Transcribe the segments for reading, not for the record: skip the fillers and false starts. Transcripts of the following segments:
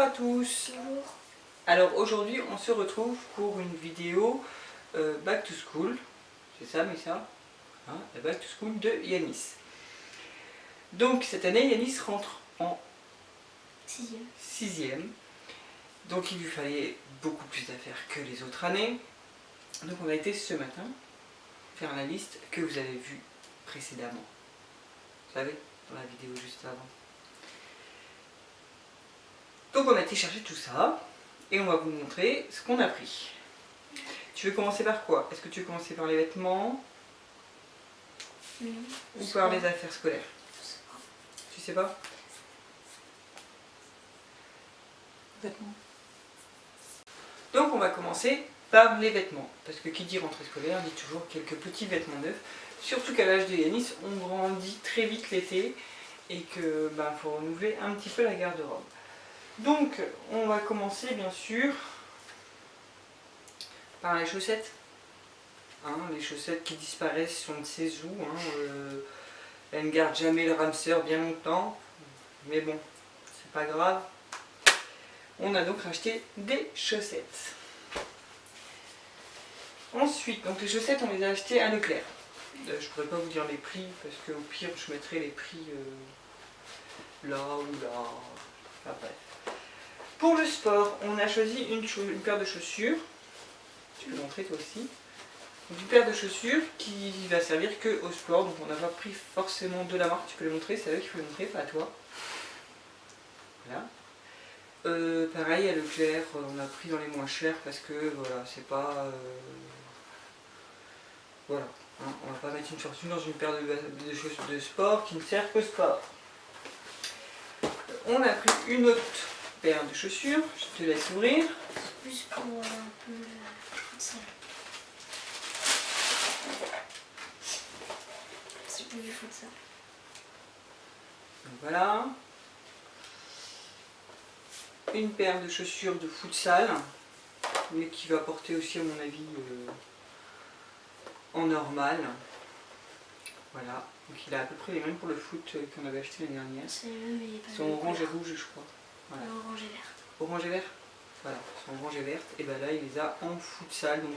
à tous. Bonjour. Alors aujourd'hui on se retrouve pour une vidéo Back to School. C'est ça Missa, hein, la Back to School de Yanis. Donc cette année Yanis rentre en 6e. Donc il lui fallait beaucoup plus d'affaires que les autres années. Donc on a été ce matin faire la liste que vous avez vue précédemment. Vous savez, dans la vidéo juste avant. Donc on a été chercher tout ça et on va vous montrer ce qu'on a pris. Tu veux commencer par quoi? Est-ce que tu veux commencer par les vêtements ou par les affaires scolaires? Tu sais pas? Vêtements. Donc on va commencer par les vêtements, parce que qui dit rentrée scolaire dit toujours quelques petits vêtements neufs, surtout qu'à l'âge de Yanis on grandit très vite l'été et que faut renouveler un petit peu la garde-robe. Donc on va commencer bien sûr par les chaussettes. Les chaussettes qui disparaissent sur on ne sait où. Elles ne gardent jamais le ramseur bien longtemps, mais bon, c'est pas grave. On a donc racheté des chaussettes. Ensuite, donc les chaussettes on les a achetées à Leclerc. Je pourrais pas vous dire les prix parce que au pire je mettrai les prix là ou là. Enfin, bref. Pour le sport, on a choisi une paire de chaussures. Tu peux montrer toi aussi. Donc, une paire de chaussures qui va servir que au sport. Donc on n'a pas pris forcément de la marque. Tu peux les montrer, c'est à eux qu'il faut les montrer, pas à toi. Voilà. Pareil à Leclerc, on a pris dans les moins chers parce que voilà, c'est pas. Voilà. On va pas mettre une fortune dans une paire de chaussures de sport qui ne sert qu'au sport. On a pris une autre paire de chaussures, je te laisse ouvrir. C'est plus pour un peu futsal. C'est plus du futsal. Donc voilà. Une paire de chaussures de futsal, mais qui va porter aussi à mon avis en normal. Voilà. Donc il a à peu près les mêmes pour le foot qu'on avait acheté l'année dernière. C'est le même, mais il est pas Ils sont orange et rouge je crois. Voilà. Orange et vert. Orange et vert. Voilà, ils sont orange et verte. Et ben là il les a en futsal, donc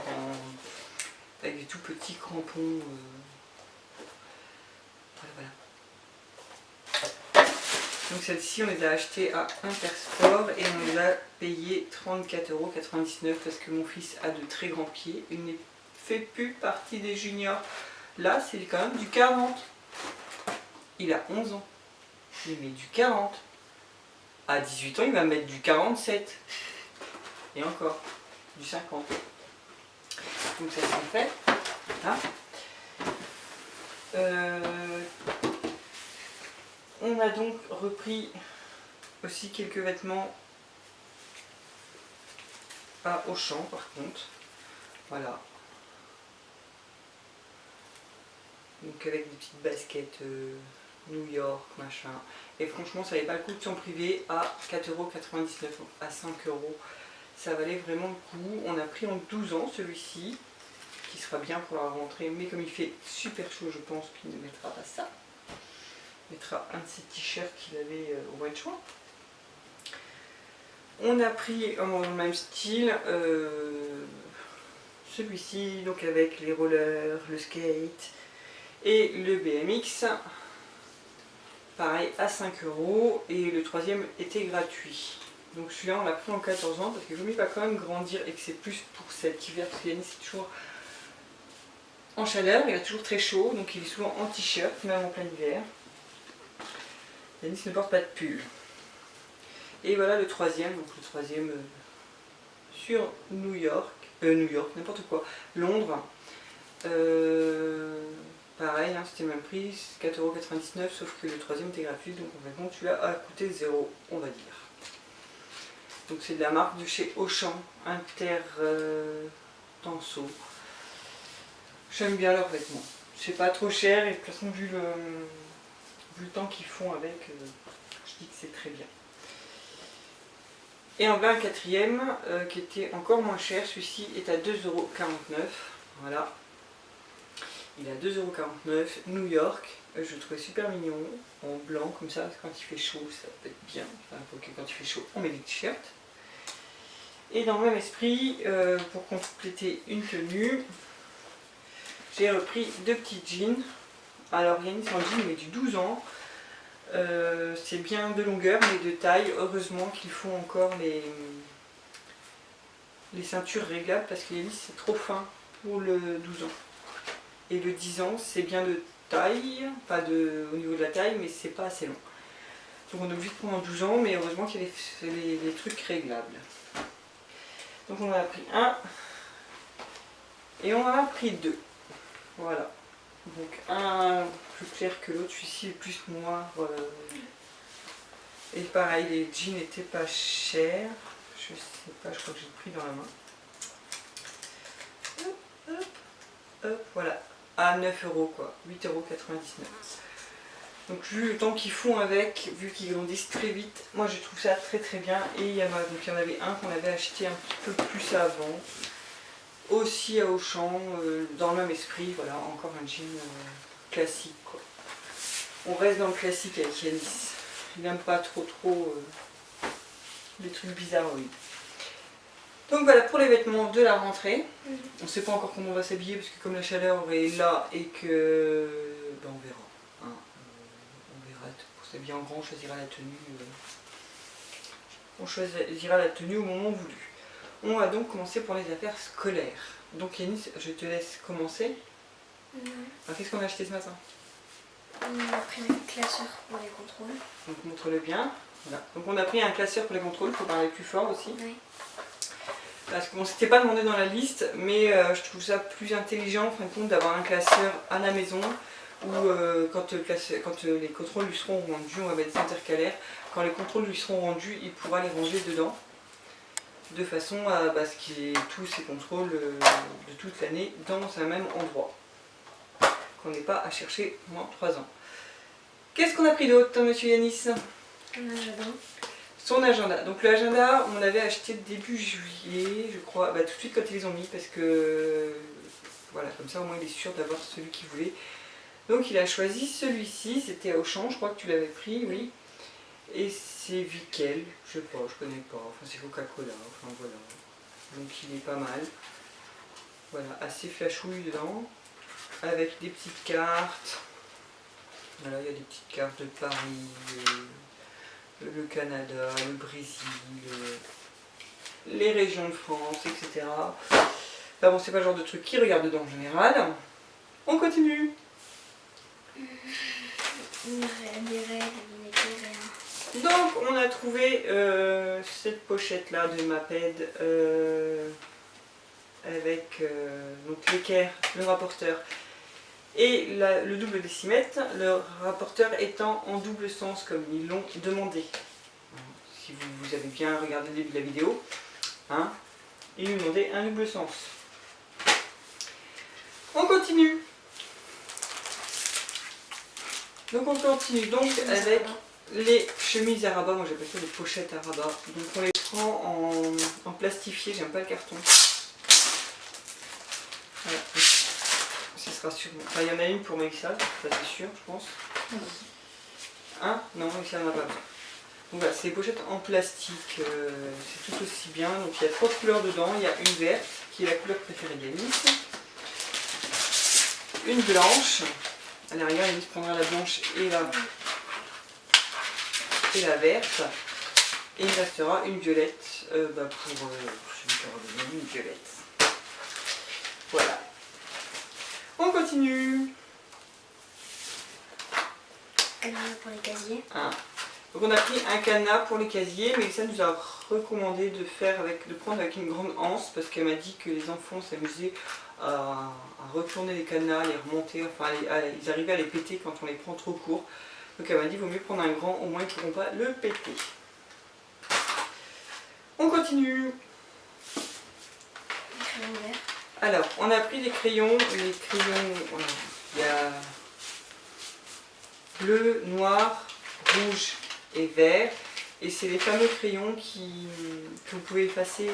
avec des tout petits crampons. Voilà. Donc celles-ci on les a achetées à Intersport et on les a payées 34,99 € parce que mon fils a de très grands pieds. Il ne fait plus partie des juniors. Là c'est quand même du 40. Il a 11 ans. Il met du 40. À 18 ans il va mettre du 47. Et encore, du 50. Donc ça c'est fait. Voilà. On a donc repris aussi quelques vêtements à Auchan par contre. Voilà. Donc avec des petites baskets New York, machin. Et franchement ça valait pas le coup de s'en priver à 4,99 €, à 5 €. Ça valait vraiment le coup. On a pris en 12 ans celui-ci, qui sera bien pour la rentrée. Mais comme il fait super chaud, je pense qu'il ne mettra pas ça. Il mettra un de ses t-shirts qu'il avait au mois de juin. On a pris en même style celui-ci, donc avec les rollers, le skate et le BMX. Pareil à 5 € et le troisième était gratuit. Donc celui-là on l'a pris en 14 ans parce que je ne pas quand même grandir et que c'est plus pour cet hiver parce que Yanis c'est toujours en chaleur, il a toujours très chaud donc il est souvent en t-shirt même en plein hiver. Yanis ne porte pas de pull. Et voilà le troisième, donc le troisième sur New York, n'importe quoi, Londres. Pareil, c'était le même prix, 4,99 € sauf que le troisième était gratuit, donc en fait celui-là a coûté 0, on va dire. Donc c'est de la marque de chez Auchan, Intertenso. J'aime bien leurs vêtements. C'est pas trop cher et de toute façon vu le temps qu'ils font avec, je dis que c'est très bien. Et en bas un quatrième qui était encore moins cher, celui-ci est à 2,49 €. Voilà. il est à 2,49 €, New York. Je le trouvais super mignon, en blanc comme ça, quand il fait chaud, ça peut être bien. Enfin, quand il fait chaud, on met des t-shirts. Et dans le même esprit, pour compléter une tenue, j'ai repris 2 petits jeans. Alors Yanis en jean, mais du 12 ans. C'est bien de longueur, mais de taille. Heureusement qu'ils font encore les ceintures réglables, parce que Yanis c'est trop fin pour le 12 ans. Et le 10 ans, c'est bien de taille, pas au niveau de la taille, mais c'est pas assez long. Donc on est obligé de prendre en 12 ans, mais heureusement qu'il y a les trucs réglables. Donc on en a pris un, et on en a pris 2. Voilà. Donc un plus clair que l'autre, celui-ci est plus noir. Et pareil, les jeans n'étaient pas chers. Je sais pas, je crois que j'ai pris dans la main. Hop, hop, hop, voilà. À 9 € quoi, 8,99 €. Donc vu le temps qu'ils font avec, vu qu'ils grandissent très vite, moi je trouve ça très très bien. Et il y en avait un qu'on avait acheté un petit peu plus avant, aussi à Auchan, dans le même esprit, voilà, encore un jean classique quoi. On reste dans le classique avec Yanis. Il n'aime pas trop les trucs bizarres, oui. Donc voilà pour les vêtements de la rentrée. On ne sait pas encore comment on va s'habiller parce que comme la chaleur est là et que ben, on verra. Hein. On verra pour s'habiller en grand, on choisira la tenue. On choisira la tenue au moment voulu. On va donc commencer pour les affaires scolaires. Donc Yanis, je te laisse commencer. Qu'est-ce qu'on a acheté ce matin? On a pris un classeur pour les contrôles. Donc montre-le bien. Voilà. Donc on a pris un classeur pour les contrôles, il faut parler plus fort aussi. Oui. Parce qu'on ne s'était pas demandé dans la liste, mais je trouve ça plus intelligent en fin de compte d'avoir un classeur à la maison où quand les contrôles lui seront rendus, on va mettre des intercalaires, quand les contrôles lui seront rendus, il pourra les ranger dedans, de façon à ce qu'il ait tous ses contrôles de toute l'année dans un même endroit, qu'on n'ait pas à chercher pendant 3 ans. Qu'est-ce qu'on a pris d'autre, monsieur Yanis? Un agenda. Son agenda. Donc l'agenda, on l'avait acheté début juillet, je crois, tout de suite quand ils les ont mis, parce que voilà, comme ça au moins il est sûr d'avoir celui qu'il voulait. Donc il a choisi celui-ci, c'était à Auchan, je crois que tu l'avais pris, oui. Et c'est Vickel, je sais pas, je connais pas, enfin c'est Coca-Cola, enfin voilà. Donc il est pas mal. Voilà, assez flashouille dedans, avec des petites cartes. Voilà, il y a des petites cartes de Paris, le Canada, le Brésil, les régions de France, etc. Là bon, c'est pas le genre de truc qu'ils regardent dedans en général. On continue. Des règles, rien. Donc on a trouvé cette pochette là de Maped avec donc l'équerre, le rapporteur et le double décimètre, le rapporteur étant en double sens comme ils l'ont demandé. Si vous avez bien regardé le début de la vidéo, hein, ils lui demandaient un double sens. On continue. Donc on continue donc avec les chemises à rabat. Moi j'appelle ça des pochettes à rabat. Donc on les prend en plastifié, j'aime pas le carton. Voilà. Ce sera sûrement. Enfin, il y en a une pour Mélissa, ça c'est sûr, je pense. Hein? Non, Mélissa n'en a pas besoin. Donc voilà, c'est des pochettes en plastique, c'est tout aussi bien. Donc il y a 3 couleurs dedans. Il y a une verte, qui est la couleur préférée d'Yanis. Une blanche. À l'arrière, Yanis prendra la blanche et la verte. Et il restera une violette pour celui qui aura besoin d'une violette. Voilà. On continue. Cadenas pour les casiers. Donc on a pris un cadenas pour les casiers, mais ça nous a recommandé de prendre avec une grande anse, parce qu'elle m'a dit que les enfants s'amusaient à retourner les cadenas, les remonter, enfin ils arrivaient à les péter quand on les prend trop court. Donc elle m'a dit qu'il vaut mieux prendre un grand, au moins ils ne pourront pas le péter. On continue. Alors, on a pris des crayons. Les crayons, il y a bleu, noir, rouge et vert. Et c'est les fameux crayons que vous pouvez effacer.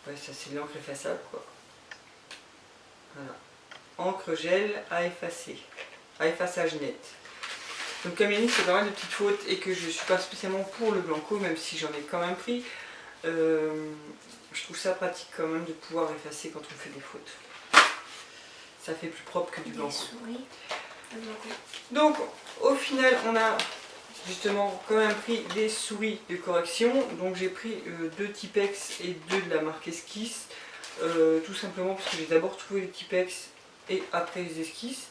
Ouais, ça c'est de l'encre effaçable quoi. Voilà. Encre gel à effacer. À effaçage net. Donc comme Yannick fait pas mal de petites fautes et que je ne suis pas spécialement pour le blanco, même si j'en ai quand même pris, je trouve ça pratique quand même de pouvoir effacer quand on fait des fautes. Ça fait plus propre que du blanco. Souris, le blanco. Donc au final on a justement quand même pris des souris de correction. Donc j'ai pris 2 Tipex et 2 de la marque Esquisse. Tout simplement parce que j'ai d'abord trouvé les Tipex et après les esquisses.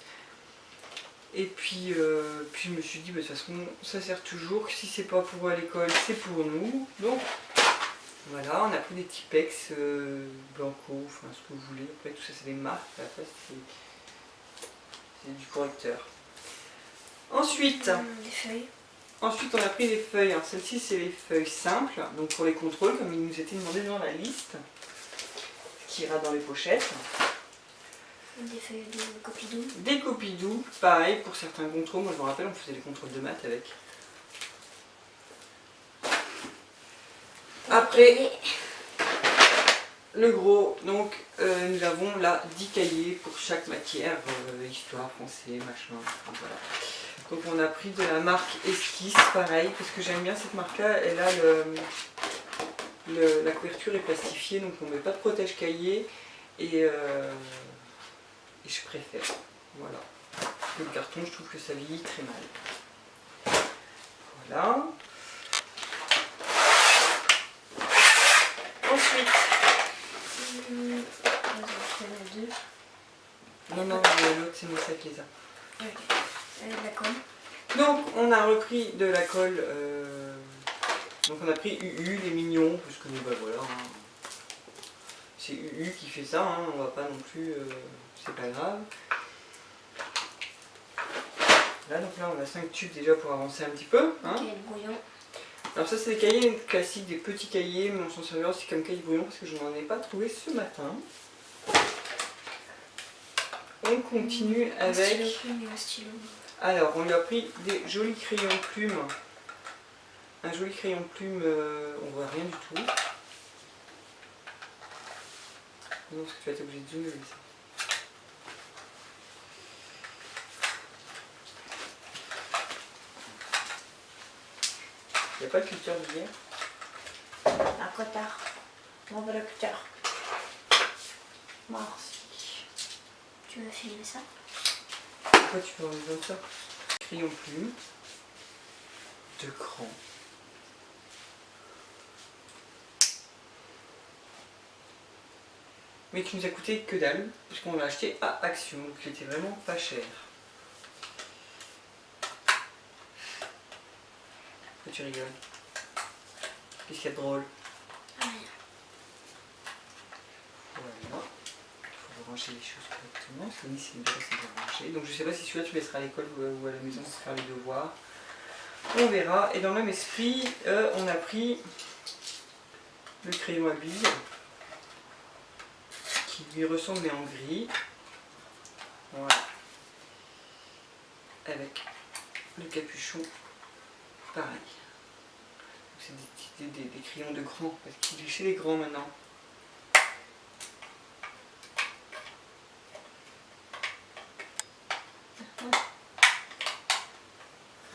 Et puis je me suis dit, bah, de toute façon, ça sert toujours. Si c'est pas pour eux à l'école, c'est pour nous. Donc voilà, on a pris des Tipex blanco, enfin ce que vous voulez. Après tout ça c'est des marques, après c'est du correcteur. Ensuite, des feuilles. Ensuite on a pris des feuilles. Alors celles-ci c'est les feuilles simples, donc pour les contrôles, comme il nous était demandé dans la liste, qui ira dans les pochettes. Des feuilles de Copidou. Des Copidou, pareil pour certains contrôles. Moi je me rappelle, on faisait les contrôles de maths avec. Après, le gros, donc nous avons là 10 cahiers pour chaque matière, histoire, français, machin, voilà. Donc on a pris de la marque Esquisse, pareil, parce que j'aime bien cette marque-là, elle a la couverture est plastifiée, donc on ne met pas de protège-cahier, et je préfère, voilà. Le carton, je trouve que ça vieillit très mal. Voilà. Ensuite, non, l'autre c'est moi ça qui les a. La colle. Donc on a repris de la colle, donc on a pris UU, les mignons, parce que bah, voilà, hein. C'est UU qui fait ça, hein. On va pas non plus, c'est pas grave. Là donc là on a 5 tubes déjà pour avancer un petit peu. Hein. Cahier de brouillon. Alors ça c'est des cahiers classiques, des petits cahiers, mais on s'en servira aussi comme cahier de brouillon parce que je n'en ai pas trouvé ce matin. On continue avec... Un stylo. Alors on lui a pris des jolis crayons plumes. Un joli crayon plume, on voit rien du tout. Non, parce que tu vas être obligé de zoomer ça. Il n'y a pas de culture d'hier. Un cotard. Mon vrai cutter. Merci. Tu veux filmer ça? Pourquoi tu peux enlever ça? Crayon plume. De cran. Mais qui nous a coûté que dalle, puisqu'on l'a acheté à Action, donc il était vraiment pas cher. Pourquoi tu rigoles? Qu'est-ce qu'il y a de drôle? Rien. Voilà. Il faut ranger les choses correctement, parce que Nice c'est bien rangé. Donc je sais pas si celui-là tu laisseras à l'école ou à la maison pour faire les devoirs. On verra. Et dans le même esprit, on a pris le crayon à billes, qui lui ressemble mais en gris. Voilà. Avec le capuchon, pareil. C'est des crayons de grands, parce qu'il est chez les grands maintenant.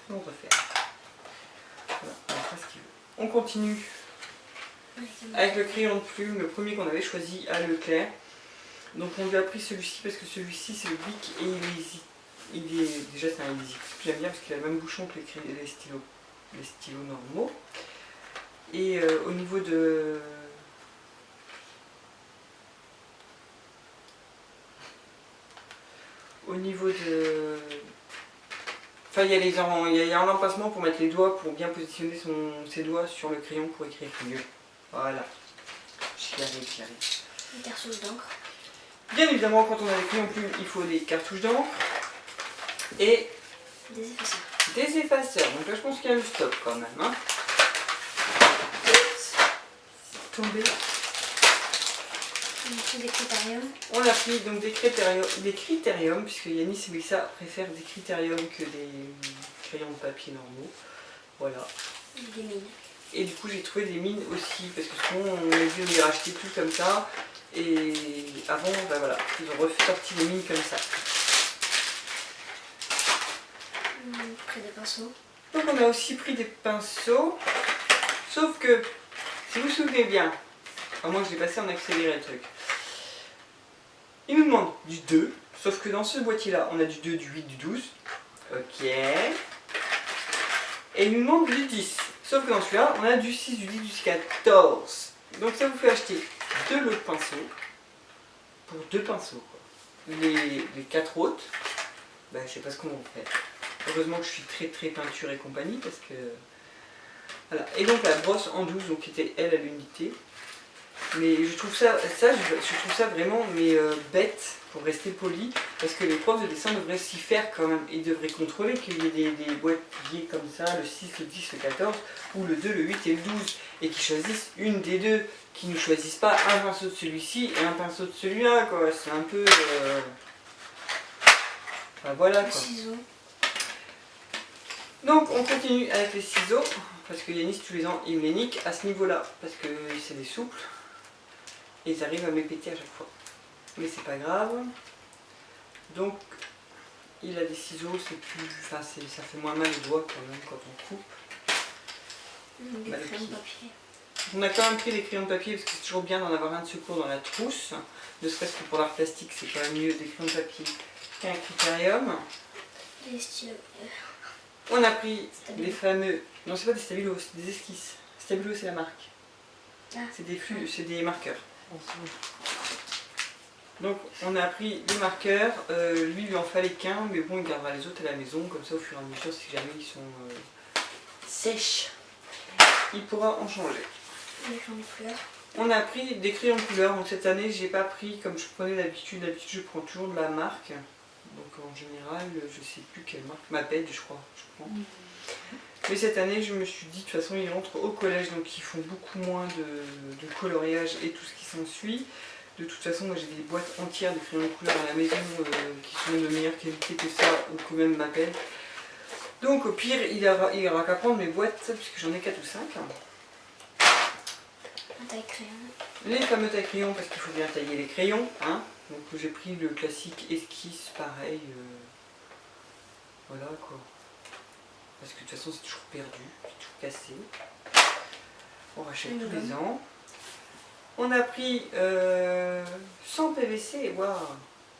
On refait. Voilà, on fera ce qu'il veut. On continue avec le crayon de plume, le premier qu'on avait choisi à Leclerc. Donc on lui a pris celui-ci parce que celui-ci c'est le Bic et déjà c'est un Easy. J'aime bien parce qu'il a le même bouchon que les stylos normaux. Et au niveau de... Enfin, il y a un emplacement pour mettre les doigts, pour bien positionner ses doigts sur le crayon pour écrire mieux. Voilà. J'y arrive. Une cartouche d'encre. Bien évidemment, quand on a des crayons plumes, il faut des cartouches d'encre et des effaceurs. Des effaceurs. Donc là, je pense qu'il y a le stock quand même. Hein. Tombé. On a pris des critériums. On a pris donc des critériums, puisque Yanis et Melissa préfèrent des critériums que des crayons de papier normaux. Voilà. Des mines. Et du coup, j'ai trouvé des mines aussi, parce que sinon, on a dû les racheter tout comme ça. Et avant, bah voilà, ils ont ressorti les mines comme ça. Pris des pinceaux. Donc on a aussi pris des pinceaux, sauf que, si vous vous souvenez bien, moi je l'ai passé en accéléré le truc, il nous demande du 2, sauf que dans ce boîtier-là, on a du 2, du 8, du 12. Ok. Et il nous demande du 10. Sauf que dans celui-là, on a du 6, du 10, du 14. Donc ça vous fait acheter 2 lots de pinceaux pour 2 pinceaux. Quoi. Les 4 autres, bah, je sais pas ce qu'on va en faire. Heureusement que je suis très peinture et compagnie parce que... Voilà. Et donc la brosse en 12, donc qui était elle à l'unité. Mais je trouve ça vraiment bête, pour rester poli, parce que les profs de dessin devraient s'y faire quand même. Ils devraient contrôler qu'il y ait des boîtiers comme ça, le 6, le 10, le 14, ou le 2, le 8 et le 12, et qu'ils choisissent une des deux, qu'ils ne choisissent pas un pinceau de celui-ci et un pinceau de celui-là, quoi. C'est un peu... Enfin, voilà, quoi. Ciseaux. Donc on continue avec les ciseaux, parce que Yanis tous les ans il me les nique à ce niveau-là, parce que c'est des souples, et ils arrivent à me les péter à chaque fois. Mais c'est pas grave. Donc il a des ciseaux, c'est plus. Enfin ça fait moins mal aux doigts quand même quand on coupe. Des crayons de papier. On a quand même pris des crayons de papier parce que c'est toujours bien d'en avoir un de secours dans la trousse. Ne serait-ce que pour l'art plastique, c'est quand même mieux des crayons de papier qu'un critérium. Des stylos. On a pris Stabilo. les fameux. Non, c'est pas des stabilos, c'est des esquisses. Stabilo, c'est la marque. Ah. C'est des flux, c'est des marqueurs. Donc on a pris des marqueurs, lui il en fallait qu'un, mais bon il gardera les autres à la maison, comme ça au fur et à mesure si jamais ils sont sèches, il pourra en changer. Des crayons de couleur. On a pris des crayons de couleur, donc cette année j'ai pas pris comme je prenais d'habitude je prends toujours de la marque, donc en général je sais plus quelle marque, Maped je crois, je prends. Mais cette année je me suis dit de toute façon ils rentrent au collège donc ils font beaucoup moins de coloriage et tout ce qui s'ensuit. De toute façon, moi j'ai des boîtes entières de crayons de couleur à la maison qui sont de meilleure qualité que ça, ou que même m'appelle. Donc au pire, il aura qu'à prendre mes boîtes, puisque j'en ai 4 ou 5. Un taille crayon. Les fameux tailles crayons, parce qu'il faut bien tailler les crayons. Hein. Donc j'ai pris le classique esquisse, pareil. Voilà quoi. Parce que de toute façon, c'est toujours perdu, c'est toujours cassé. On rachète tous les ans. On a pris 100 PVC, waouh! Alors,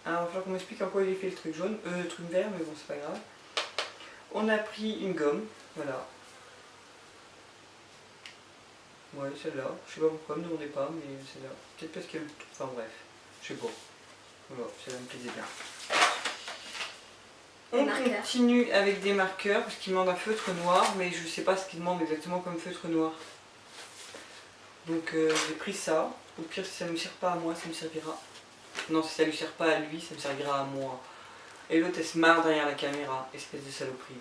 il va falloir qu'on m'explique en quoi il est fait le truc jaune, le truc vert, mais bon, c'est pas grave. On a pris une gomme, voilà. Ouais, celle-là. Je sais pas pourquoi, me demandez pas, mais celle-là. Peut-être parce qu'elle. Enfin bref, je sais pas. Voilà, celle-là me plaisait bien. On continue avec des marqueurs, parce qu'il demande un feutre noir, mais je sais pas ce qu'il demande exactement comme feutre noir. Donc j'ai pris ça, au pire si ça ne me sert pas à moi, ça me servira. Non, si ça ne lui sert pas à lui, ça me servira à moi. Et l'autre elle se marre derrière la caméra, espèce de saloperie.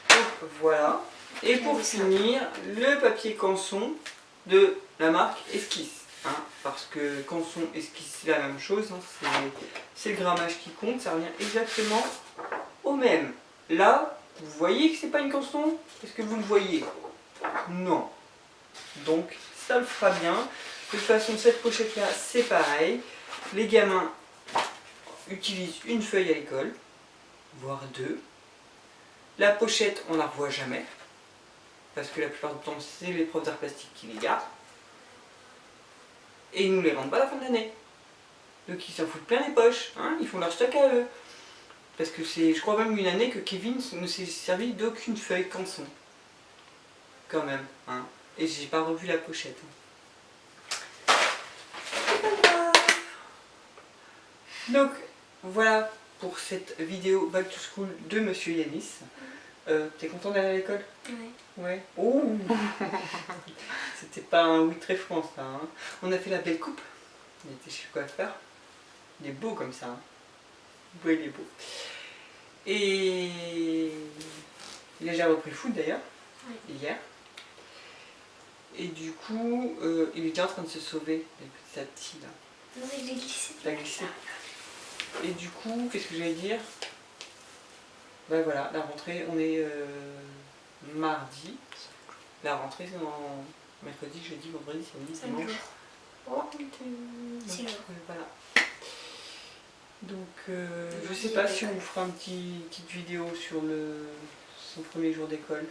Donc voilà. Et pour finir, le papier canson de la marque Esquisse. Hein, parce que canson, esquisse, c'est la même chose, hein, c'est le grammage qui compte, ça revient exactement au même. Là, vous voyez que c'est pas une canson? Est-ce que vous le voyez? Non. Donc ça le fera bien. De toute façon cette pochette là c'est pareil. Les gamins utilisent une feuille à l'école, voire 2. La pochette on la revoit jamais. Parce que la plupart du temps c'est les profs d'art plastique qui les gardent. Et ils nous les rendent pas à la fin de l'année. Donc ils s'en foutent plein les poches. Hein, ils font leur stock à eux. Parce que c'est je crois même une année que Kevin ne s'est servi d'aucune feuille canson. Quand même. Hein. Et j'ai pas revu la pochette. Donc voilà pour cette vidéo Back to School de Monsieur Yanis. T'es content d'aller à l'école? Ouais. Ouais. Oh. C'était pas un oui très franc ça. Hein. On a fait la belle coupe. Il était chez le coiffeur. Il est beau comme ça. Hein. Oui, il est beau. Et il a déjà repris le foot d'ailleurs. Ouais. Hier. Et du coup, il est déjà en train de se sauver, petit à petit là. Non, il est glissé. Il a glissé. Et du coup, qu'est-ce que j'allais dire? Ben voilà, la rentrée, on est mardi. La rentrée, c'est en mercredi, jeudi, vendredi, samedi, dimanche. Oh, C'est lourd. voilà. Donc, je sais pas si on vous fera une petite vidéo sur son premier jour d'école.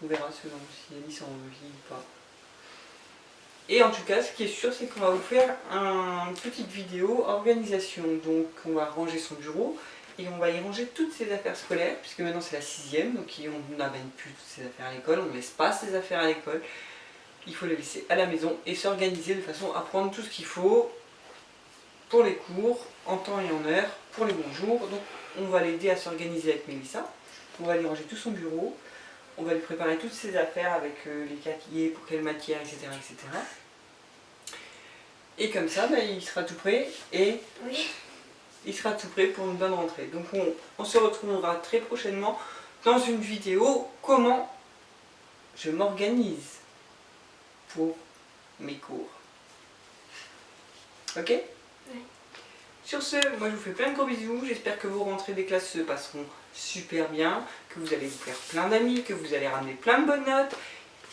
On verra selon si Alice a envie ou pas. Et en tout cas, ce qui est sûr, c'est qu'on va vous faire une petite vidéo organisation. Donc, on va ranger son bureau et on va y ranger toutes ses affaires scolaires, puisque maintenant c'est la 6e, donc on n'amène plus toutes ses affaires à l'école, on ne laisse pas ses affaires à l'école. Il faut les laisser à la maison et s'organiser de façon à prendre tout ce qu'il faut pour les cours, en temps et en heure, pour les bons jours. Donc, on va l'aider à s'organiser avec Mélissa. On va lui ranger tout son bureau. On va lui préparer toutes ses affaires avec les cahiers, pour quelle matière, etc., etc. Et comme ça, il sera tout prêt et Oui. il sera tout prêt pour une bonne rentrée. Donc on se retrouvera très prochainement dans une vidéo comment je m'organise pour mes cours. Ok? Oui. Sur ce, moi je vous fais plein de gros bisous. J'espère que vos rentrées des classes se passeront super bien, que vous allez vous faire plein d'amis, que vous allez ramener plein de bonnes notes.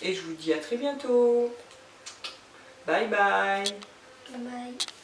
Et je vous dis à très bientôt. Bye bye. Bye bye.